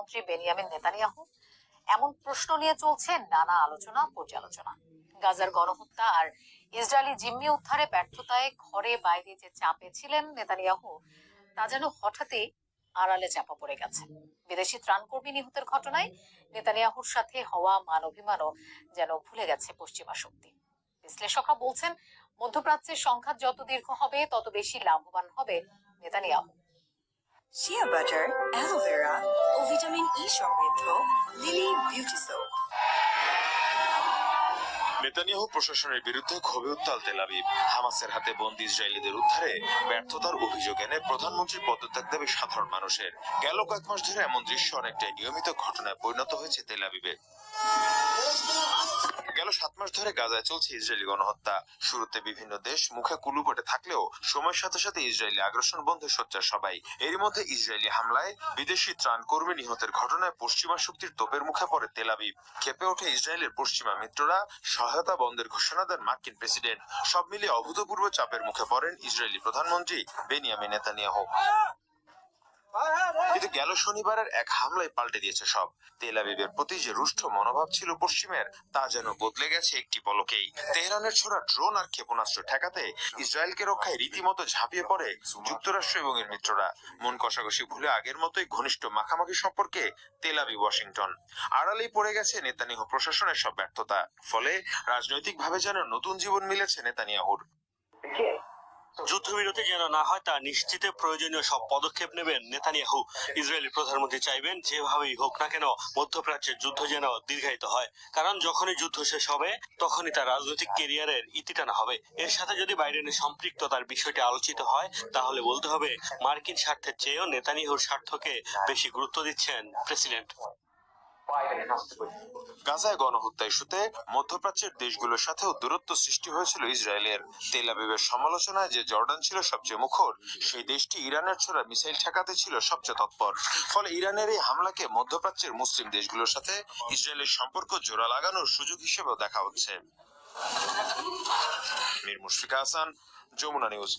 প্রধানমন্ত্রী Benjamin Netanyahu? এমন প্রশ্ন নিয়ে চলছে নানা আলোচনা পর্যালোচনা। গাজার গণহত্যা আর ইসরায়েলি জিম্মি উদ্ধারে ব্যর্থতায় ঘরে বাইরে যে চাপে ছিলেন নেতানিয়াহু, তা যেন হঠাৎই আড়ালে চাপা পড়ে গেছে। বিদেশি ত্রাণকর্মী নিহতের ঘটনায় নেতানিয়াহুর সাথে হওয়া মান অভিমানও যেন ভুলে গেছে পশ্চিমা শক্তি। বিশ্লেষকরা বলছেন, মধ্যপ্রাচ্যের সংঘাত যত দীর্ঘ হবে তত বেশি লাভবান হবে নেতানিয়াহু। শিয়া বাটার, অ্যালোভেরা ও ভিটামিন ই সমৃদ্ধ লিলি বিউটি সোপ। নেতানিয়াহু প্রশাসনের বিরুদ্ধে ক্ষোভে উত্তাল তেল আবিব। হামাসের হাতে বন্দী ইসরায়েলিদের উদ্ধারে ব্যর্থতার অভিযোগ এনে প্রধানমন্ত্রীর পদত্যাগ দাবি সাধারণ মানুষের। গেল কয়েক মাস ধরে এমন দৃশ্য অনেকটাই নিয়মিত ঘটনায় পরিণত হয়েছে তেল আবিবে। গেল 7 মাস ধরে গাজায় চলছে ইসরায়েলি গণহত্যা। শুরুতে বিভিন্ন দেশ মুখে কুলু করে থাকলেও সময়ের সাথে সাথে ইসরায়েলি আগ্রাসন বন্ধে সোচ্চার সবাই। এরই মধ্যে ইসরায়েলি হামলায় বিদেশি ত্রাণ কর্মী নিহতের ঘটনায় পশ্চিমা শক্তির তোপের মুখে পড়ে তেল আবিব। ক্ষেপে ওঠে ইসরায়েলের পশ্চিমা মিত্ররা, সহায়তা বন্ধের ঘোষণা দেন মার্কিন প্রেসিডেন্ট। সব মিলিয়ে অভূতপূর্ব চাপের মুখে পড়েন ইসরায়েলি প্রধানমন্ত্রী বেনিয়ামিন নেতানিয়াহু। কিন্তু গেল শনিবারের এক হামলায় পাল্টে দিয়েছে সব। তেল আবিবের প্রতি যে রুষ্ট মনোভাব ছিল পশ্চিমের, তা যেন বদলে গেছে একটি পলকেই। তেহরানের ছোড়া ড্রোন আর ক্ষেপণাস্ত্র ঠেকাতে ইসরায়েলকে রক্ষায় রীতিমতো ঝাঁপিয়ে পড়ে যুক্তরাষ্ট্র এবং এর মিত্ররা। মন কষাকষি ভুলে আগের মতোই ঘনিষ্ঠ মাখামাখি সম্পর্কে তেল আবিব ওয়াশিংটন। আড়ালেই পড়ে গেছে নেতানিয়াহু প্রশাসনের সব ব্যর্থতা। ফলে রাজনৈতিকভাবে যেন নতুন জীবন মিলেছে নেতানিয়াহুর। যুদ্ধবিরতি যেন না হয় তা নিশ্চিতে প্রয়োজনীয় সব পদক্ষেপ নেবেন নেতানিয়াহু। ইসরায়েলি প্রধানমন্ত্রী চাইবেন যেভাবেই হোক না কেন মধ্যপ্রাচ্যের যুদ্ধ যেন দীর্ঘায়িত হয়, কারণ যখনই যুদ্ধ শেষ হবে তখনই তার রাজনৈতিক কেরিয়ারের ইতি টানা হবে। এর সাথে যদি বাইডেনের সম্পৃক্ততার বিষয়টি আলোচিত হয়, তাহলে বলতে হবে মার্কিন স্বার্থের চেয়েও নেতানিয়াহুর স্বার্থকে বেশি গুরুত্ব দিচ্ছেন প্রেসিডেন্ট। গাজায় গণহত্যা ইস্যুতে মধ্যপ্রাচ্যের দেশগুলোর সাথেও দূরত্ব সৃষ্টি হয়েছিল ইসরায়েলের। তেল আবিবের সমালোচনায় যে জর্ডান ছিল সবচেয়ে মুখর, সেই দেশটি ইরানের ছোড়া মিসাইল ঠেকাতে ছিল সবচেয়ে তৎপর। ফলে ইরানের এই হামলাকে মধ্যপ্রাচ্যের মুসলিম দেশগুলোর সাথে ইসরায়েলের সম্পর্ক জোড়া লাগানোর সুযোগ হিসেবেও দেখা হচ্ছে। মীর মুশফিকা হাসান, যমুনা নিউজ।